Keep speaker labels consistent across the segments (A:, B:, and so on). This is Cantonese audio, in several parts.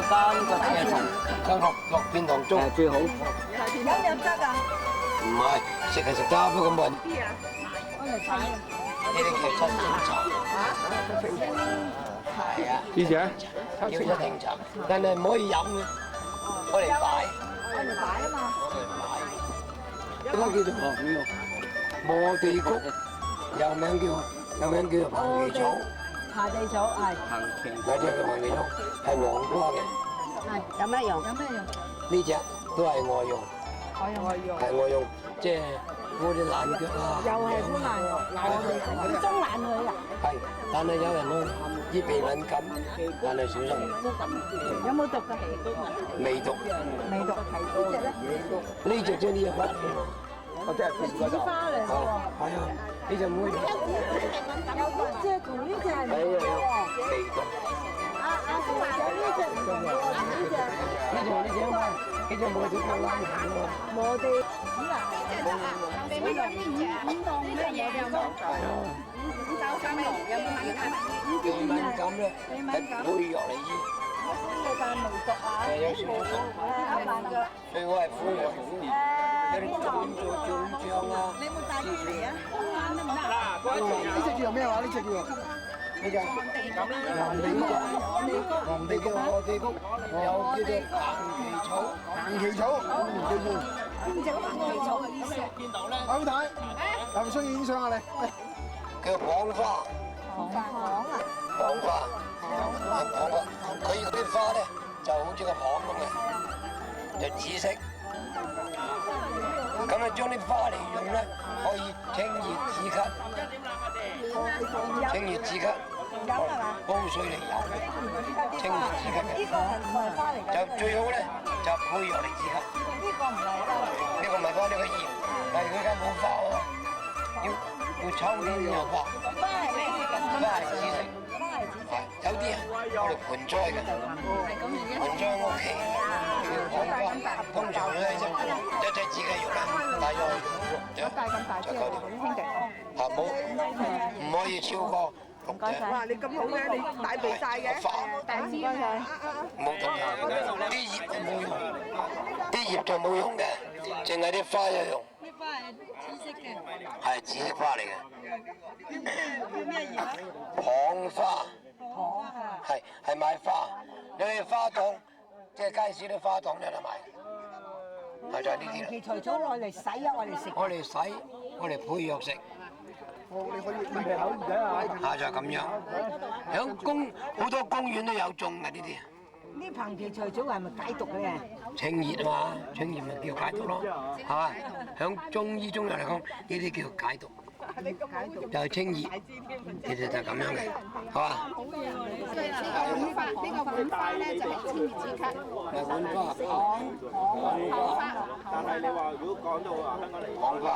A: 乾個車頭，
B: 生落片糖粥
A: 係最好。
C: 有冇汁㗎？
B: 唔係食係食得，不過冇人。
C: 啲啊，我嚟睇啊。
B: 呢啲叫七星茶。係啊。
D: 以前
B: 叫七星茶，但係唔可以飲嘅，我嚟擺。
C: 我嚟擺啊嘛。
B: 呢個叫做磨地谷，又名叫蓬皮草。
C: 下地草係。
B: 有隻叫蓬皮草，係黃瓜嘅。
C: 係有咩用？有咩用？
B: 呢只都係外用，係外用，即係我哋爛腳啊。
C: 又係敷爛腳，中爛佢啊！
B: 係，但係有人咧醫鼻敏感，但係小心。
C: 有冇毒㗎？
B: 未毒。
C: 未毒。呢隻咧？
B: 呢隻即係呢隻花。
D: 我真係見過就。
C: 花嚟㗎喎。
B: 係啊，呢隻唔會用。
C: 有呢隻同呢隻係唔同嘅。
B: 未毒。
C: 阿叔話有呢隻唔同喎，呢隻。
B: 呢隻啊，呢隻冇條夠啱行喎。
C: 磨地子啊！你呢個五檔咩嘢有冇？五爪金龍有冇敏感？
B: 鼻敏感咧，係配藥嚟醫。
C: 呢個係無毒啊！
B: 有少少毒。所以我係敷藥。有啲腫脹啊。
C: 你有冇帶啲嚟啊？
D: 呢隻叫做咩話？呢隻叫做
B: 呢隻黃地谷，黃地谷，又叫做彭皮草。
D: 彭皮草，叫做。
C: 邊隻彭皮草嘅意思啊？
D: 好睇，係咪需要影相啊你？
B: 叫黃花。
C: 黃啊！
B: 黃花，黃花，佢嗰啲花咧就好似個蚌咁嘅，就紫色。咁啊，將啲花嚟用咧，可以清熱止咳，清熱止咳，煲水嚟飲，清熱止咳嘅。
C: 呢個係唔係花嚟㗎？
B: 就最好咧，就配藥嚟止咳。
C: 呢個唔係花。
B: 呢個唔係花，呢個葉，但係佢而家冇花喎，要秋天先有花。
C: 花係咩色㗎？
B: 花係紫色。
C: 花係紫色。
B: 有啲人我哋盆栽嘅，盆栽屋企叫黃花，通常咧一隻自己肉啦，大約6隻，就夠了。嚇冇，唔可以超過6隻。
C: 哇！你咁好嘅，你帶備晒嘅。大支㗎。
B: 冇同樣，啲葉就冇用，啲葉就冇用嘅，淨係啲花有用。
C: 啲花係紫色嘅。
B: 係紫色花嚟嘅。
C: 叫咩葉啊？
B: 蚌花。
C: 蚌啊！
B: 係買花，你去花檔，即係街市啲花檔有得賣。係就係呢啲啦。
C: 其除咗攞嚟洗啊，攞嚟食。
B: 我哋洗，我哋配藥食。
D: 你可以唔係口而家啊！
B: 就係咁樣。響好多公園都有種嘅呢啲。
C: 呢棚皮除草係咪解毒嘅？
B: 清熱啊嘛，清熱咪叫解毒咯，係嘛？響中醫中藥嚟講，呢啲叫解毒。就係清熱，其實就係咁樣嘅，係嘛？
E: 碗花呢個碗花咧就係清熱止咳。
B: 係碗花，
E: 黃花。
D: 但係你話如果講到話香港嚟
B: 黃花，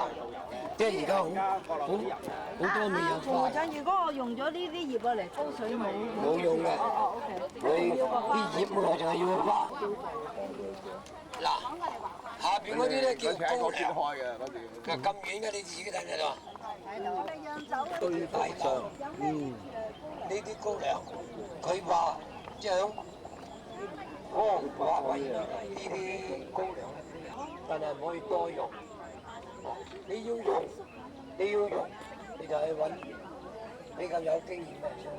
B: 即係而家好多未有花。
C: 如果我用咗呢啲葉啊嚟煲水
B: 冇用嘅，你啲葉我就係要個花。嗱，下邊嗰啲咧叫高粱，
D: 開嘅嗰
B: 佢咁遠嘅你自己睇唔睇到啊？
C: 睇
B: 對大狀，呢啲高粱，佢話即係響江華為呢啲高粱咧，但係唔可以多用。你要用，你就去揾比較有經驗嘅人先用。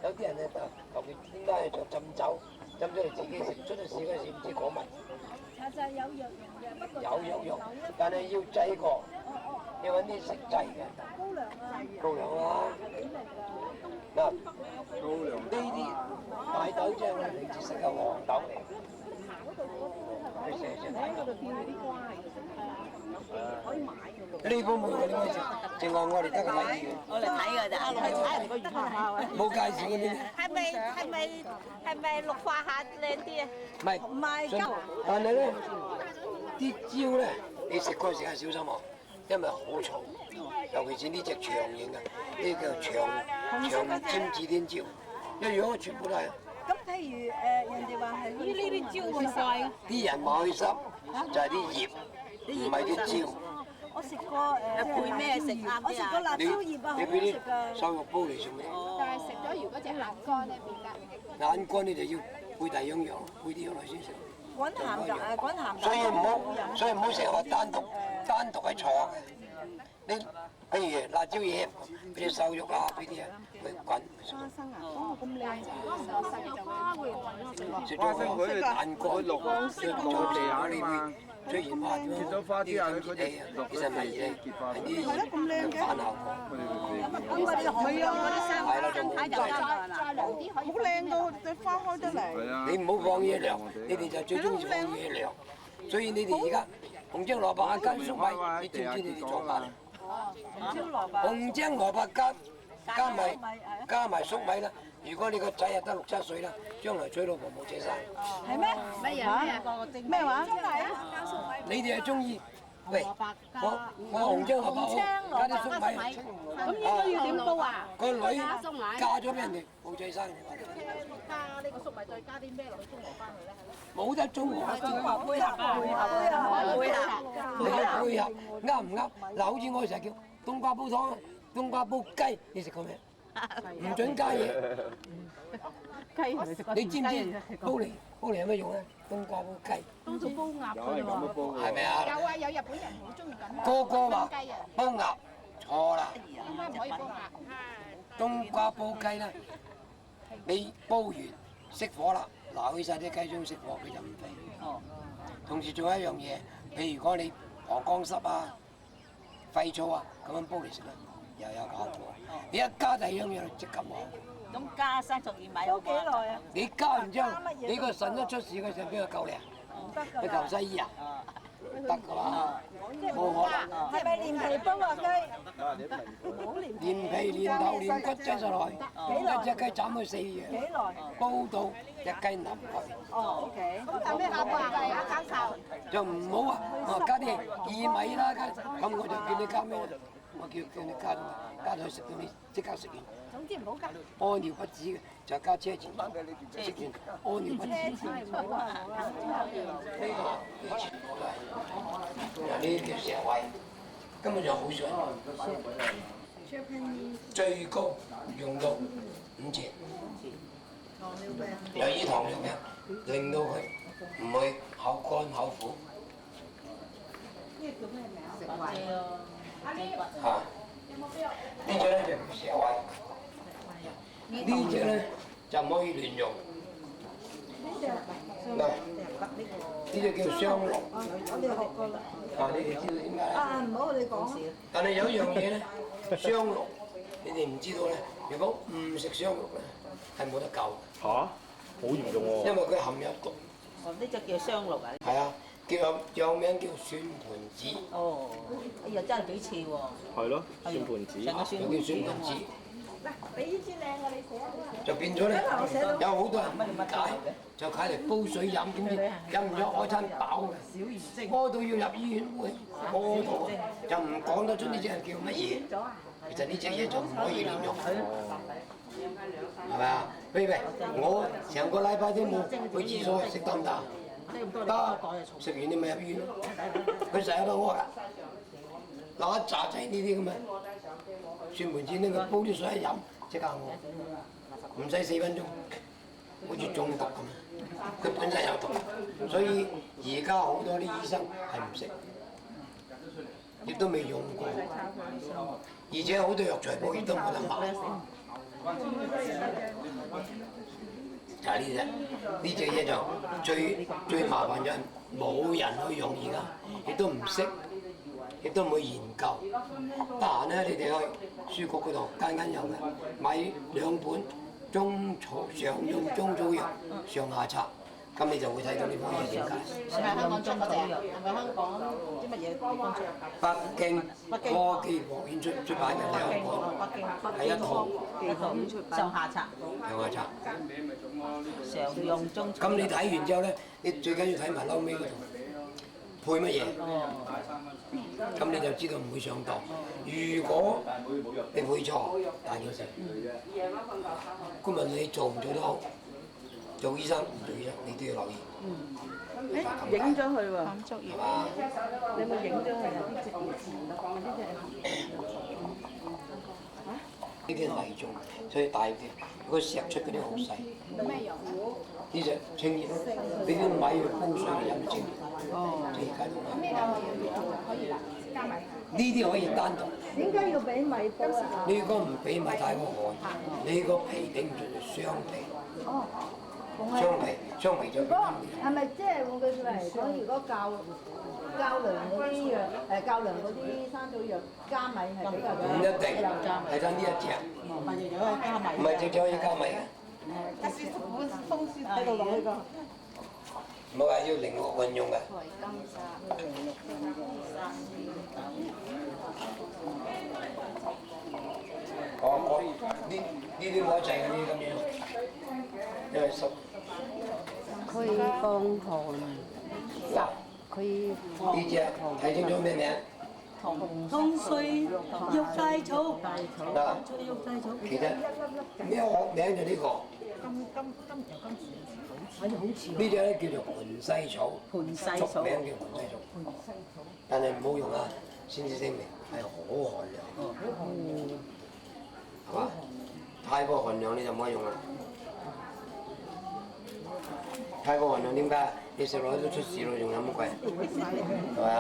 B: 有啲人咧特別點解就浸酒，浸咗嚟自己食，出咗事嗰時唔知講乜。
C: 有藥用嘅，不過
B: 有藥用，但係要製過，要揾啲食製嘅。高粱啊，嗱，呢啲大豆即係我哋平時食嘅黃豆嚟。你成日睇嗰度跳啲瓜嚟嘅，呢個冇嘅，呢個淨係我哋得個睇嘅。
C: 我嚟睇㗎咋，係睇人哋個魚蝦
B: 冇介紹嗰啲。
C: 係咪綠化下靚啲啊？
B: 唔係，但係咧啲蕉咧，你食嗰陣時係小心喎，因為好重，尤其是呢隻長形嘅，呢叫長尖指天蕉，一樣全部都係。
C: 咁譬如人哋話係呢啲蕉咁貴嘅，
B: 啲人話開心就係啲葉，唔係啲蕉。
C: 我食過配咩食啊？我食過辣椒葉啊，好好食㗎。
B: 瘦肉煲嚟做咩？
E: 但係食咗如果隻眼乾咧變得。
B: 眼乾你就要配第二樣，配啲樣嚟先食。
C: 滾鹹就滾鹹。
B: 所以唔好成日單獨係錯嘅。你譬如辣椒嘢，俾啲瘦肉啊，俾啲啊去滾。
E: 花生啊，哦咁靚，
B: 食咗個蛋糕，食咗地下呢邊。雖然話點樣，呢個熱氣啊，其實唔係熱氣，係啲反效果。
C: 咁嗰啲可以啊，
B: 係啦，就冇
E: 再涼啲可以。好靚到隻花開得嚟。
B: 你唔好放嘢涼，你哋就最中意放嘢涼。所以你哋而家紅椒蘿蔔加粟米，你知唔知你哋做法啊？紅椒蘿蔔加埋粟米啦。如果你個仔啊得6、7歲啦，將來娶老婆冇車生。
C: 係咩？
E: 咩咩話？
B: 你哋係中意，喂，我紅椒蘿蔔加啲粟米，
E: 咁應該要點煲啊？
B: 個女嫁咗俾人哋冇仔生。
E: 加呢個粟米，再加啲咩落去中和翻佢咧？
B: 冇得中和，
C: 配合，
B: 啱唔啱？嗱，好似我成日叫冬瓜煲湯、冬瓜煲雞，你食過未？唔準加嘢。你知唔知煲嚟有咩用咧？冬瓜煲雞。
E: 當做煲鴨㗎喎。
B: 係咪啊？
E: 有啊，有日本人好中意咁。
B: 個個話煲鴨，錯啦。
E: 點解唔可以煲鴨？
B: 冬瓜煲雞咧，你煲完熄火啦，撈起晒啲雞漿熄火，佢就唔肥。同時仲有一樣嘢，譬如講你膀胱濕啊、肺燥啊，咁樣煲嚟食咧，又有效果。你一加第二樣嘢，即刻冇。
C: 咁加生熟薏米煲幾耐啊？
B: 你加完之後，你個腎一出事嗰陣，邊個救你啊？去求西醫啊？得㗎嘛？冇可能。
C: 係咪連皮煲啊雞？
B: 連皮、連頭、連骨擠晒落去，一隻雞斬佢4樣，
C: 幾耐？
B: 煲到隻雞腍佢。
C: 哦，OK。
E: 咁有咩下半計啊？教授？
B: 就唔好啊！我加啲薏米啦，咁我就叫你加咩咧？我叫你加到食到你即刻食完。
E: 總之唔好加。
B: 屙尿不止嘅就加車前，食完屙尿不止。呢啲叫蛇胃，根本就好水。最高用到5錢。由於糖尿病令到佢唔會口乾口苦。嚇！呢隻咧就叫蛇胃，呢隻咧就唔可以亂用。嗱，呢隻叫雙龍。
C: 我哋學過啦。
B: 啊，你哋知道點解？
C: 啊，唔好你講。
B: 但係有一樣嘢咧，雙龍，你哋唔知道咧。如果唔食雙龍咧，係冇得救。
A: 嚇！好嚴重喎。
B: 因為佢含有毒。
C: 哦，呢隻叫雙鹿啊。
B: 係啊，有名叫算盤子。
C: 哦，哎呀，真係幾似喎。
A: 係咯，算盤子。
B: 又叫算盤子。
C: 嗱，俾呢支靚嘅你寫。
B: 就變咗咧，有好多人誤解，就睇嚟煲水飲，點知飲唔咗開餐飽嘅，屙到要入醫院會屙到，就唔講得出呢隻係叫乜嘢。其實呢隻嘢就唔可以亂用，係咪啊？喂，我成個禮拜都冇去廁所食得唔得？得，食完你咪入醫院咯。佢成日都屙㗎，嗱一紮仔呢啲咁嘅算盤子呢個煲啲水一飲即刻屙，唔使4分鐘，好似中毒咁。佢本身有毒，所以而家好多啲醫生係唔食，亦都未用過，而且好多藥材鋪亦都冇得賣。就係呢隻嘢就最麻煩就係冇人去用而家，亦都唔識，亦都唔會研究。得閒咧，你哋去書局嗰度間有嘅，買2本常用中草藥上下冊，咁你就會睇到呢本嘢點解。
E: 係咪香港出嗰隻？係咪香港啲乜嘢地方出？
B: 北京科技學院出版嘅2本，係一套
C: 上下冊。
B: 上下冊。
C: 常用中草。
B: 咁你睇完之後咧，你最緊要睇埋嬲尾嗰度配乜嘢，咁你就知道唔會上當。如果你配錯，大件事。咁問你做唔做得好？做醫生唔做醫生，你都要留意。
C: 影咗佢喎。
B: 係嘛？
C: 你有冇影咗佢啊？
B: 呢啲係泥種，所以大啲。如果石出嗰啲好細。
E: 咩油？
B: 呢隻清熱咯，俾啲米去煲水嚟飲清熱，最緊要。
E: 咩可以啦，加埋。
B: 呢啲可以單獨。
C: 點解要俾米煲啊？
B: 你如果唔俾米太過寒，你個皮頂唔住就傷皮。
C: 哦，
B: 雙皮就
C: 如果係咪即係換句説話嚟講，如果較涼嗰啲藥，較涼嗰啲山草藥加米係比較
B: 唔一定，係得呢一隻，唔係隻隻可以加米嘅。
C: 喺度落呢個。
B: 唔係話要靈活運用嘅。我呢啲冇得制嘅呢啲咁樣，因為濕。
F: 佢降寒濕，佢
B: 呢隻睇清楚咩名？
G: 通水玉帶草，
B: 嗱，
G: 玉帶草。
B: 其實咩學名就呢個。呢隻咧叫做盤西草，俗名叫盤西草，但係唔好用啊！先至聲明係好寒涼，係嘛？太過寒涼你就唔可以用啦。太過寒涼點解？你食落去都出事咯，仲飲乜鬼？係咪啊？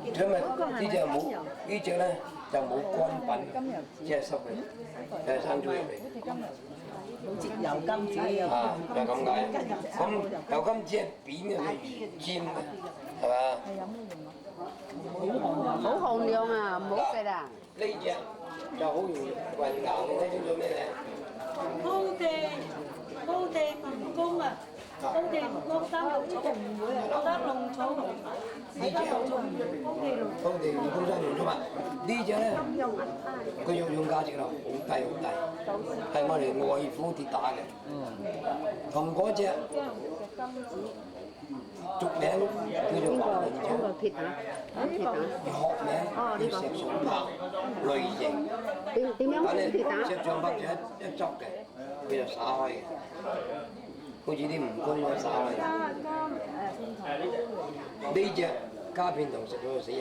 B: 因為呢隻冇，呢隻咧就冇乾品，只係濕嘅，係生咗入嚟。
G: 好似油甘子咁。
B: 啊，就係咁解。咁油甘子係扁嘅，尖嘅，係嘛？
F: 好寒涼啊，唔好食啊！
B: 呢隻就好容易混淆，你睇清楚咩咧？
G: 高地蜈蚣啊！高地蜈蚣龍草，高地龍草，
B: 呢隻高地蜈蚣生龍草嘛？呢隻咧，佢藥用價值啦，好低好低，係我哋外敷跌打嘅。同嗰隻俗名叫做白雲草，
F: 呢個撇打，撇打。
B: 學名叫石上柏，類型。
F: 點樣
B: 但係
F: 撇打？
B: 石上柏就一執嘅，佢就灑開嘅，好似啲蜈蚣咁灑開。呢隻加片同食咗就死人。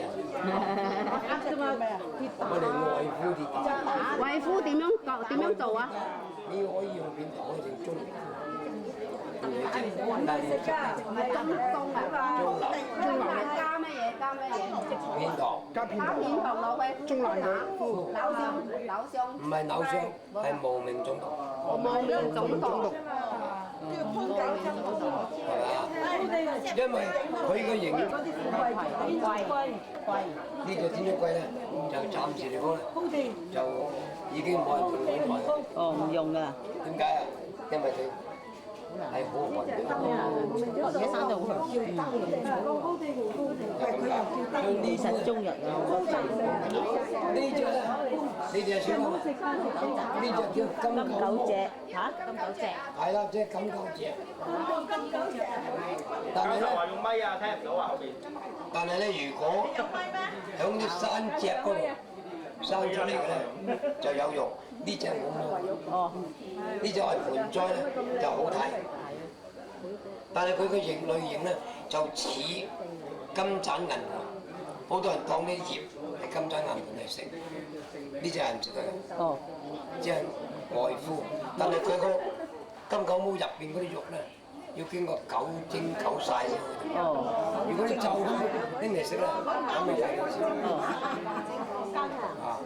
B: 我哋外敷跌打。
F: 外敷點樣做啊？
B: 你可以用片頭去整中藥，但係
F: 中流係加乜嘢？加乜嘢？
B: 片頭
F: 加片頭落去中冷嘅，扭傷。
B: 唔係扭傷，係無名中毒，
F: 冇咩種毒。
B: 係咪啊？因為佢個形，呢隻天竺龜咧，就暫時嚟講咧，就已經冇人用好耐。
G: 哦，唔用㗎。
B: 點解啊？因為佢係好寒涼。
G: 而家生得好香。其實中藥啊，
B: 呢隻咧，呢隻小貓，呢隻叫金狗隻。
G: 嚇？金狗隻。
B: 係啦，即係金狗隻。但係咧，
D: 話用咪啊，聽唔到啊後邊。
B: 但係咧，如果響啲山脊嗰度生出嚟嘅咧，就有用。呢隻冇用。
G: 哦。
B: 呢隻係盆栽咧就好睇，但係佢個形類型咧就似金盞銀盤，好多人當啲葉係金盞銀盤嚟食，呢隻係唔食得嘅。
G: 哦。
B: 即係外敷，但係佢個金狗毛入邊嗰啲肉咧，要經過9蒸9曬先可以。
G: 哦。
B: 如果你就咁拎嚟食咧，咁咪係啊，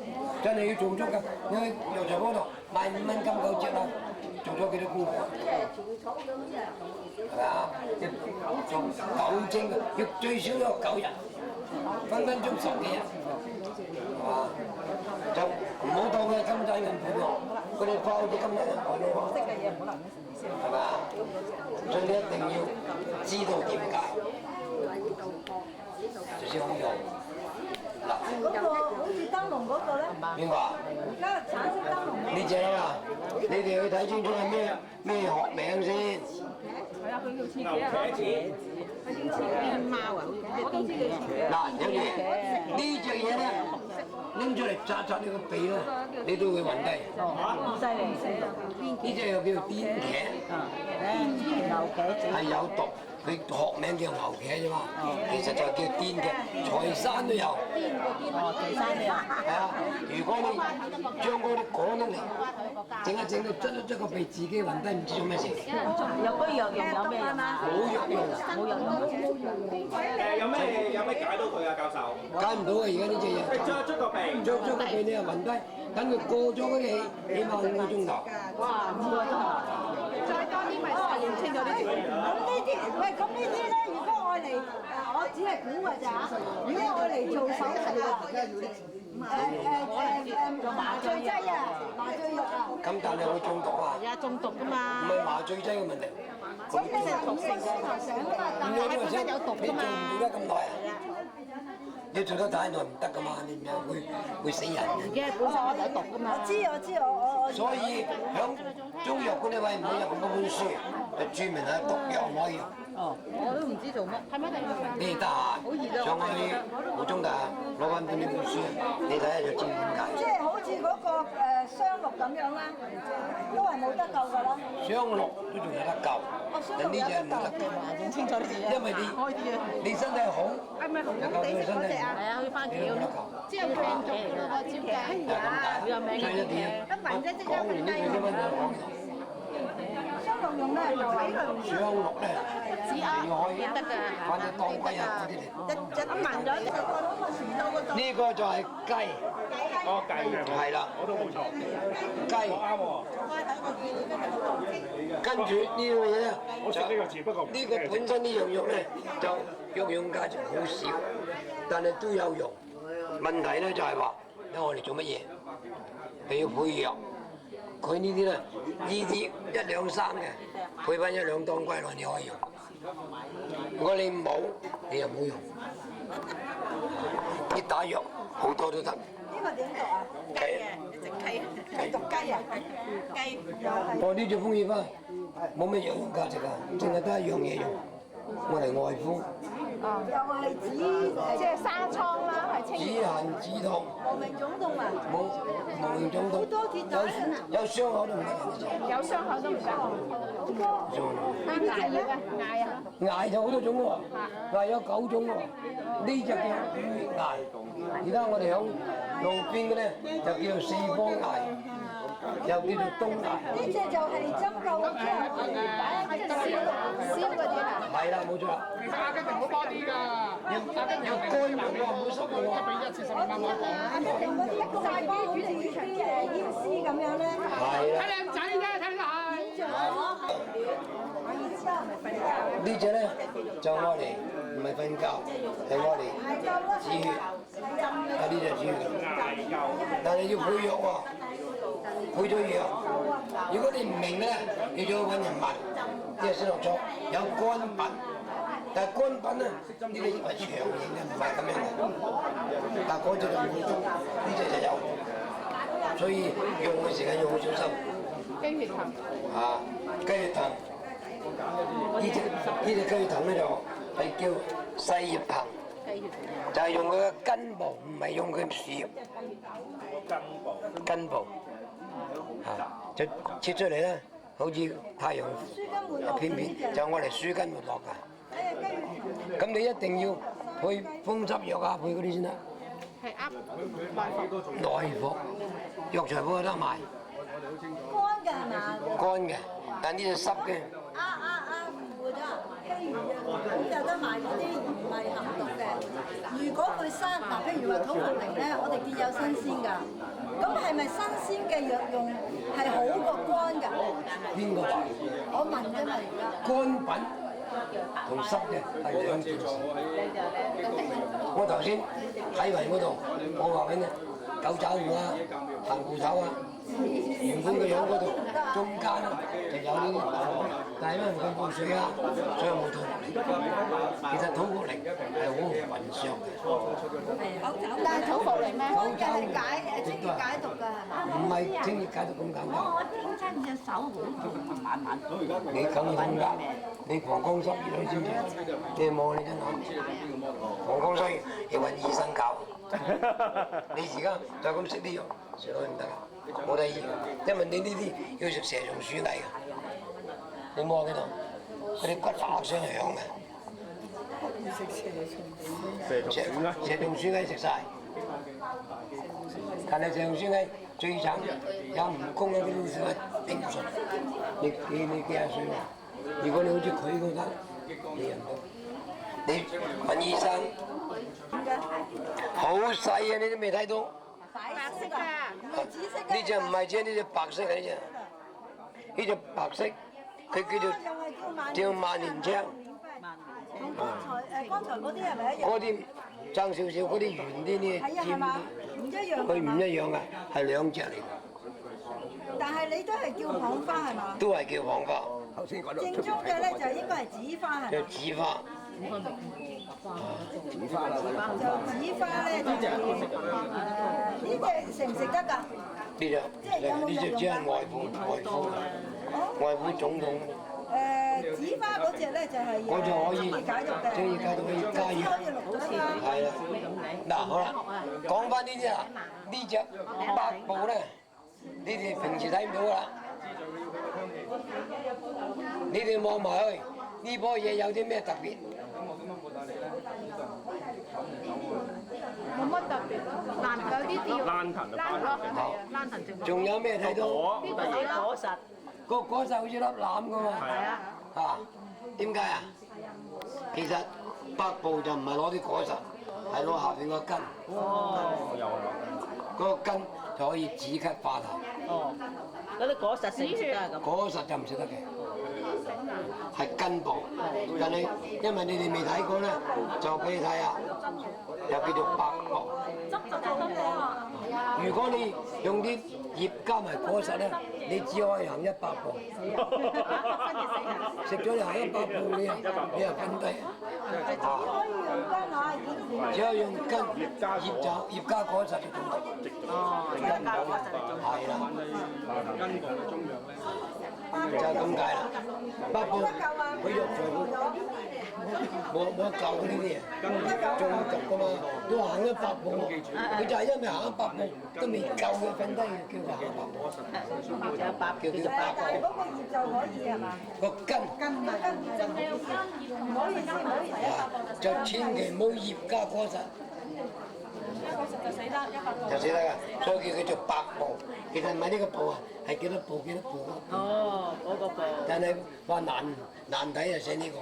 B: 真係要做足㗎。你去藥材鋪度賣5蚊金狗隻啦，做咗幾多功課？係咪啊？做9蒸嘅，要最少有9日，分分鐘10幾日，係嘛？就唔好當佢金仔銀盤喎，佢哋包啲金仔銀盤喎。識嘅嘢唔好難係咪啊？所以你一定要知道點解，就先好用。嗱，
C: 嗰個好似燈籠嗰個咧，
B: 邊個啊？
C: 而家橙色燈籠
B: 呢只啊嘛，你哋去睇清楚係咩學名先。
E: 係啊，佢叫刺茄啊，佢叫刺邊貓啊，我都知佢刺茄。
B: 嗱，有住呢隻嘢咧，拎出嚟扎扎你個鼻咧，你都會暈低。
G: 哦，犀利。
B: 呢隻又叫做癲茄，
G: 啊，牛頸
B: 係有毒，佢佢學名叫牛茄啫嘛，其實就叫滇嘅，財山都有。
E: 財山都有。
B: 係啊，如果你將嗰啲趕得嚟，整一整到捽個鼻，自己暈低唔知做咩事。
E: 有嗰藥用有咩用啊？
B: 冇藥用，
E: 冇藥用。
D: 有咩解到佢啊，教授？
B: 解唔到啊！而家呢隻嘢。
D: 捽個鼻。
B: 捽個鼻你又暈低，等佢過咗嗰啲氣，起碼5個鐘頭。
E: 哇，5個鐘頭。
C: 再多啲咪練清咗啲字。
F: 咁呢啲咧，如果愛嚟，我只係估㗎咋。如果愛嚟做手術啊，麻醉劑啊，麻醉藥啊。
B: 咁但係會中毒啊？
E: 係啊，中毒㗎嘛。
B: 唔係麻醉劑嘅問題。
F: 咁你係5個鐘頭上㗎嘛？但係
E: 本身有毒㗎嘛。
B: 你做唔做得咁耐啊？你做得太耐唔得㗎嘛，你唔係會死人嘅。
E: 自己本身係有毒㗎嘛。
F: 我知，我。
B: 所以響中藥嗰啲位唔好有咁多本書，就專門係毒藥唔可以用。
E: 哦，我都唔知做乜。係咪第二個？
B: 你得閒上去湖中大攞翻本呢本書，你睇下就知點解。
F: 即係好似嗰個雙鹿咁樣啦，都係冇得救㗎啦。
B: 雙鹿都仲有得救，但呢隻冇得救。
E: 認清楚啲嘢。
B: 因為你身體好，
C: 係咪紅紅地色嗰隻啊？
E: 係啊，好似番茄咁。
C: 之後病毒嗰個招嘅。
E: 好有名嘅番茄。
C: 一聞啫，即刻
B: 講完呢句啫嘛，
F: 雙鹿用咩做啊？
B: 雙鹿咧，你可以
E: 得㗎。
B: 反正當歸啊嗰啲嚟。
C: 一聞咗就
B: 呢個就係雞，
D: 哦，雞
B: 係啦，
D: 我都冇錯。
B: 雞。跟住呢樣嘢咧，
D: 我識呢個字，不過
B: 呢個本身呢樣藥咧就藥用價值好少，但係都有用。問題咧就係話，你我哋做乜嘢？你要配藥，佢呢啲咧，呢啲1兩3嘅，配翻1兩當歸落你可以用。如果你冇，你又冇用。啲打藥好多都得。
F: 呢個點讀啊？
B: 雞啊！
F: 係讀雞啊？
C: 雞
B: 我呢隻風葉花冇咩藥用價值啊，淨係得一樣嘢用，我嚟外敷。
F: 又係指
C: 即係沙瘡啦，係清
B: 止痕止痛，
F: 無名腫痛啊？
B: 無名腫痛，有傷口都唔得嘅。
C: 有傷口都唔得。嗌啊嗌啊！
B: 艾就好多種喎，艾有9種喎，呢隻叫艾，而家我哋響路邊嘅咧就叫做4方艾，又叫做東艾。
F: 呢隻就係針灸之後擺喺個燒嗰啲啦。
B: 係啦，冇錯啦。
H: 其實阿根廷好多啲㗎，
B: 有乾喎，唔好濕喎。
H: 1:1至10蚊一磅。
F: 阿根廷嗰啲晒波好似啲煙絲咁樣咧。
B: 係啦。
H: 睇靚仔啫，睇得係。
B: 呢隻咧就愛嚟唔係瞓覺，係愛嚟止血。啊，呢隻止血。但係要配藥喎，配咗藥。如果你唔明咧，你就要揾人問。呢隻先落咗有乾品，但係乾品咧呢個葉係長形嘅，唔係咁樣嘅。但係嗰隻就冇咗，呢隻就有，所以用嘅時間要好小心。
C: 雞血藤
B: 啊，雞血藤。呢隻雞血藤咧就係叫細葉藤，就係用佢嘅根部，唔係用佢樹葉。根部，啊，就切出嚟咧，好似太陽一片片，就我嚟舒筋活絡㗎。咁你一定要配風濕藥啊，配嗰啲先得。
C: 係噏
B: 內服，藥材鋪有得賣。
F: 乾嘅係嘛？
B: 乾嘅，但呢隻濕嘅。
F: 會得，譬如咁有得賣嗰啲唔係含毒嘅。如果佢生嗱，譬如話土茯苓咧，我哋見有新鮮㗎。咁係咪新鮮嘅藥用係好過乾㗎？
B: 邊個話？
F: 我問啫嘛，而家。
B: 乾品同濕嘅係兩件事。我頭先喺雲嗰度，我話俾你，狗爪魚啊，藤芋頭啊。原本個樣嗰度中間就有呢啲，但係因為佢冇水啊，所以冇吐落嚟。其實土茯苓係好混傷嘅。
C: 但係土茯苓咧，
F: 乾嘅係清熱解毒㗎係嘛？
B: 唔係清熱解毒咁簡單。
E: 我整親隻手好痛，慢慢。
B: 你梗係咁㗎，你膀胱濕熱你知唔知？你冇你真係膀胱濕熱要揾醫生教。你而家就咁食啲藥，食落去唔得㗎。冇得醫，因為你呢啲要食蛇蟲鼠蟻㗎，你摸幾多？嗰啲骨辣聲響嘅。蛇同鼠蟻食晒，但係蛇同鼠蟻最慘，有蜈蚣嗰啲都食得頂唔順。你幾廿歲喎？如果你好似佢咁得，你人都你問醫生，好細啊！你都未睇到。
F: 白色啊，唔係紫色嘅。
B: 呢隻唔係啫，呢隻白色嘅呢隻，呢隻白色，佢叫萬年青。
F: 同剛才嗰啲係咪一樣？
B: 嗰啲爭少少，嗰啲圓啲呢？
F: 係啊，係嘛？唔一樣。
B: 佢唔一樣啊，係兩隻嚟嘅。
F: 但係你都係叫蚌花係嘛？
B: 都係叫蚌花。
F: 正宗嘅咧就應該係紫花係嘛？
B: 叫紫花。
F: 就紫花咧就呢隻食唔食得㗎？
B: 呢隻只係外父總統。
F: 紫花嗰隻咧就係
B: 嗰隻可以
F: 解毒嘅，
B: 可以解毒可以加熱。係啦，嗱好啦，講翻呢啲啦，呢隻白布咧，你哋平時睇唔到㗎啦，你哋望埋去，呢棵嘢有啲咩特別？
E: 冇乜特別，有啲啲
A: 爛藤啊，
E: 爛藤正。
B: 仲有咩睇到？
A: 果
E: 呢個係果實，
B: 個果實好似粒欖㗎嘛。
E: 係啊。
B: 啊，點解啊？其實白布就唔係攞啲果實，係攞下邊個根。
A: 哦，有啊。
B: 嗰個根就可以止咳化痰。
I: 哦，嗰啲果實食唔食得啊咁？
B: 果實就唔食得嘅，係根部。但係因為你哋未睇過咧，就俾你睇下，又叫做白布。如果你用啲葉加埋果實咧，你只可以行100步。食咗你行100步，你又瞓低。只可以用根，葉加果實就咁。
I: 哦，加果實嚟做。
B: 係啦。
D: 根部嘅中藥咧，
B: 就係咁解啦。不過佢肉在冇得救呢啲嘢，仲急噶嘛，都行100步，佢就係因為行100步都未夠佢瞓低，叫佢行100步。
I: 有白叫做白
F: 但係嗰個葉就可以係嘛？
B: 個根
F: 唔可以先，唔可以
B: 就千祈唔好葉加果實。就死得㗎，所以叫佢做白布。其實唔係呢個布啊，係幾多步幾多步。
I: 哦，嗰個布。
B: 但係話難睇就寫呢個。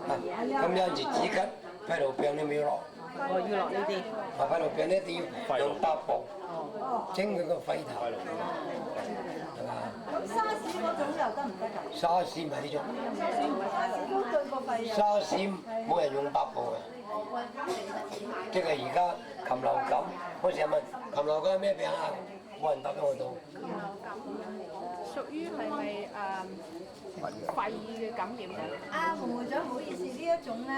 B: 咁有陣時止咳、肺癆病你咪要落。
I: 我要落呢啲。
B: 肺癆病一定要用白布，清佢個肺頭。係嘛？
F: 咁沙士嗰種又得唔得㗎？
B: 沙士咪呢種。
F: 沙士都對個肺啊。
B: 沙士冇人用白布嘅，即係而家禽流感。我成日問禽流感係咩病啊？冇人答俾我到。
E: 屬於係咪肺嘅感染咧？
F: 洪會長，唔好意思，呢一種咧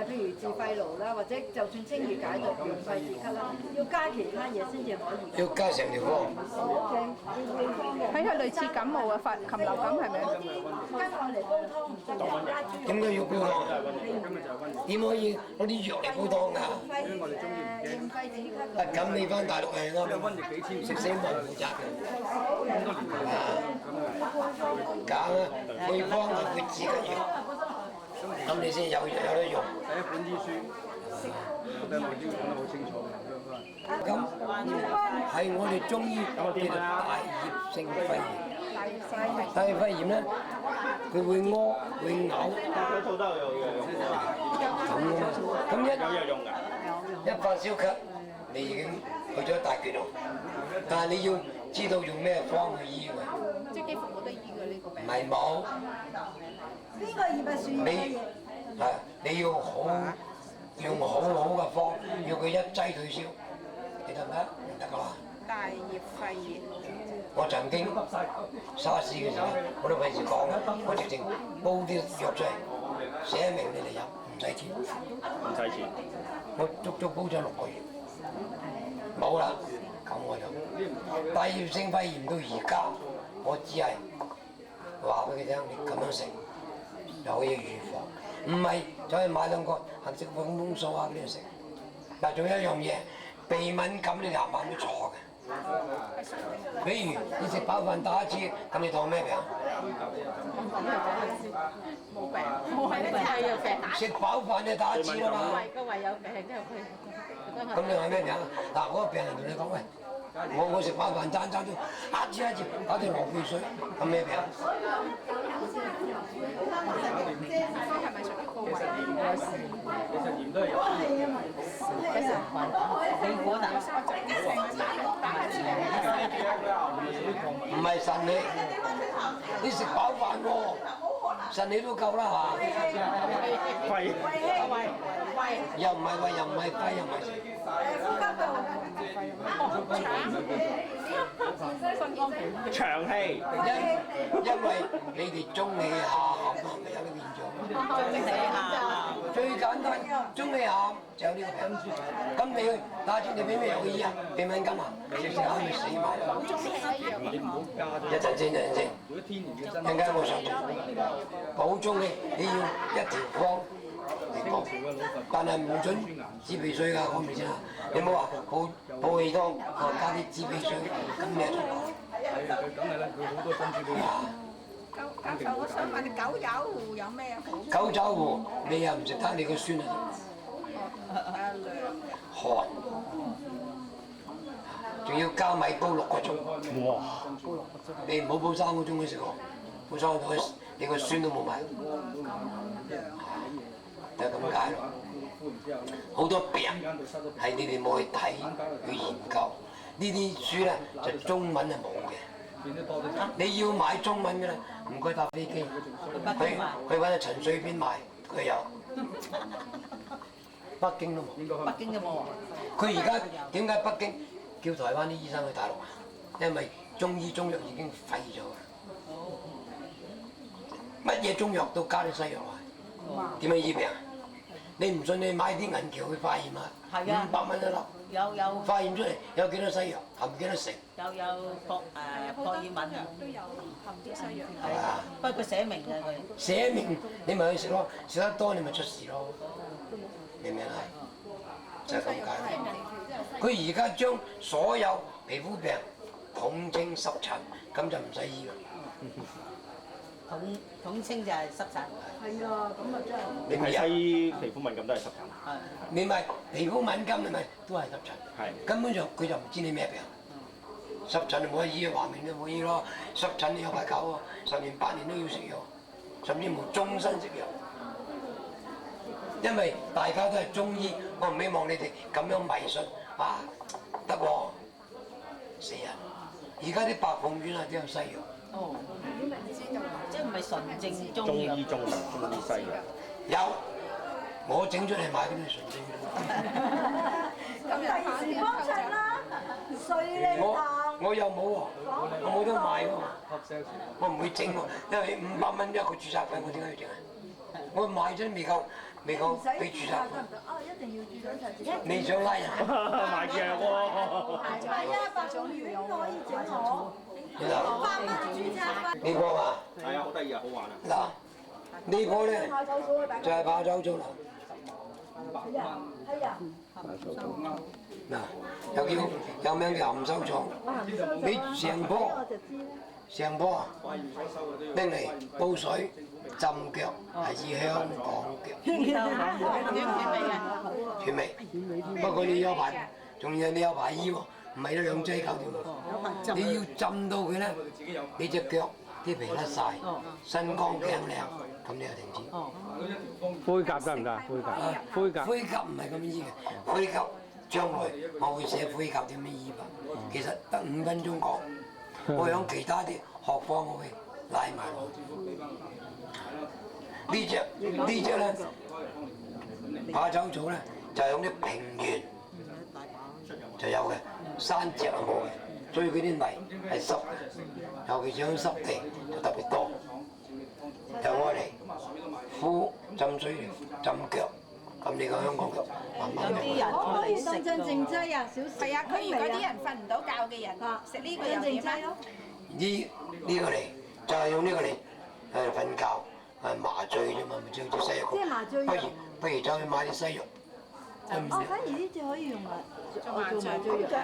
F: 譬如治肺癆啦，或者就算清熱解毒、潤肺止咳啦，要加其他嘢先至可以。
B: 要加成條方。
F: O K，要配方嘅。
E: 睇係類似感冒嘅禽流感係咪？
F: 跟我嚟煲湯唔得嘅，加豬肉。
B: 點解要煲湯？點可以攞啲藥嚟煲湯㗎？
F: 潤肺止咳。
B: 咁你翻大陸係啱，食死冇人負責嘅。梗啊，配方係配止咳藥，咁你先有得用。
D: 第一本醫書，我已經講得好清楚嘅。
B: 咁係我哋中醫叫做大葉性肺炎。大葉肺炎咧，佢會屙會嘔。
A: 嗰套都有嘅。
B: 咁㗎嘛，咁
A: 有用㗎。
B: 一發燒咳，你已經去咗大決咯。但係你要知道用咩方去醫佢。
E: 即係幾乎冇得醫嘅呢個病。
B: 唔係冇。
F: 邊個葉係樹葉嘅葉？
B: 你要用好嘅方，要佢一劑退燒，你得唔得？唔得㗎啦。
E: 大葉肺炎。
B: 我曾經沙士嘅時候，我都費事講啊，我直情煲啲藥出嚟，寫明你哋飲，唔使錢。
A: 唔使錢。
B: 我足足煲咗6個月，冇啦，咁我就大葉性肺炎到而家，我只係話俾佢聽，你咁樣食就可以預防，唔係就去買2個行食風風素啊嗰啲食。嗱，仲有一樣嘢，鼻敏感你哋冚唪唥都錯嘅。比如你食飽飯打一次，咁你當咩病？
I: 冇病，冇係胃有病，
B: 食飽飯你打一次啦嘛。
I: 個胃有病之後佢。
B: 咁你話咩病啊？嗱，嗰個病人同你講喂，我食飽飯餐餐都一次搞到流鼻水，咁咩病？
E: 係咪屬於個胃？
A: 其實鹽都係有。
I: 你估嗱？
B: 唔係腎氣，你食飽飯喎，腎氣都夠啦嚇。
A: 肺。
B: 又唔係胃，又唔係肺，又唔係食。
A: 長氣。
B: 因為你哋中氣下陷係咪有呢個現象？最簡單，中氣下陷就有呢個病。咁你去打針，你俾咩藥醫啊？鼻敏感啊？食下咪死埋咯。一陣先，陣間我上補中氣，你要一條方嚟講，但係唔準止鼻水㗎，講明先啦。你唔好話補氣湯，加啲止鼻水，咁你就
E: 教授，我想問你九爪胡有咩好？
B: 九爪胡你又唔食得，你個酸啊寒，仲要加米煲6個鐘。哇！你唔好煲3個鐘先食喎，煲3個鐘你個酸都冇埋，就係咁解咯。好多病係你哋冇去睇去研究，呢啲書咧就中文係冇嘅。你要買中文嘅咧，唔該搭飛機去揾阿陳水扁買，佢有。北京都冇。
I: 北京都冇啊！
B: 佢而家點解北京叫台灣啲醫生去大陸啊？因為中醫中藥已經廢咗啦，乜嘢中藥都加啲西藥落去，點樣醫病啊？你唔信你買啲銀橋去化驗啊，500蚊一粒。
I: 有
B: 化驗出嚟有幾多西藥，含幾多成？
I: 有博爾敏啊，
E: 都有含啲西藥。
B: 係啊，
I: 不過佢寫明嘅佢。
B: 寫明你咪去食咯，食得多你咪出事咯，明唔明啊？就係咁解。佢而家將所有皮膚病統稱濕疹，咁就唔使醫啦。
I: 統稱就係濕疹。
F: 係啊，咁啊真係。
B: 你咪
A: 西皮膚敏感都係濕疹。
I: 係。
B: 你咪皮膚敏感，你咪都係濕疹。
A: 係。
B: 根本就佢就唔知你咩病。濕疹冇得醫，話明都冇醫咯。濕疹你有排搞喎，10年8年都要食藥，甚至乎終身食藥。因為大家都係中醫，我唔希望你哋咁樣迷信啊，得喎，死人！而家啲白鳳丸啊都有西藥。
I: 哦。即係唔係純正中
A: 中
I: 藥？
A: 醫中醫西藥。
B: 有，我整出嚟賣俾你純正嘅。
F: 咁第二時幫襯啦，水利堂。
B: 我又冇喎，我冇得賣喎，我唔會整喎，因為500蚊一個註冊費，我點解要整啊？我買咗未夠俾註冊費。
F: 哦，一定要註冊曬。
B: 你想拉人？
A: 賣藥喎。
F: 係啊，白種魚可以整好。
B: 嗱，
F: 500蚊註冊費。
B: 呢個啊，
A: 係啊，好得意啊，好玩啊。
B: 嗱，呢個咧就係怕手草啦。
F: 係啊。
B: 嗱，有名叫含羞草，你成棵啊拎嚟煲水浸腳，係以香港腳。甜味。不過你有排，仲有你有排醫喎，唔係一2劑搞掂。你要浸到佢咧，你隻腳啲皮甩晒，身光頸靚，咁你就停止。
D: 灰甲得唔得？灰甲。
B: 灰甲唔係咁醫嘅，灰甲將來我會寫灰甲點樣醫法。其實得5分鐘講，我響其他啲學科我會拉埋落。呢隻咧，怕手草咧就係響啲平原就有嘅，山脊係冇嘅，所以佢啲泥係濕嘅，尤其是響濕地就特別多。就愛嚟敷浸水浸腳，咁你個香港腳慢慢
I: 有啲人
F: 可唔可以
I: 食
F: 當鎮靜劑啊？少少。
E: 係啊，佢如果啲人瞓唔到覺嘅人，食呢個又點啊？
B: 呢個嚟就係用呢個嚟瞓覺，麻醉啫嘛，咪即係好似西藥咁。
F: 即係麻醉藥。
B: 不如走去買啲西藥，
F: 哦，反而呢隻可以用嚟做麻醉藥啊。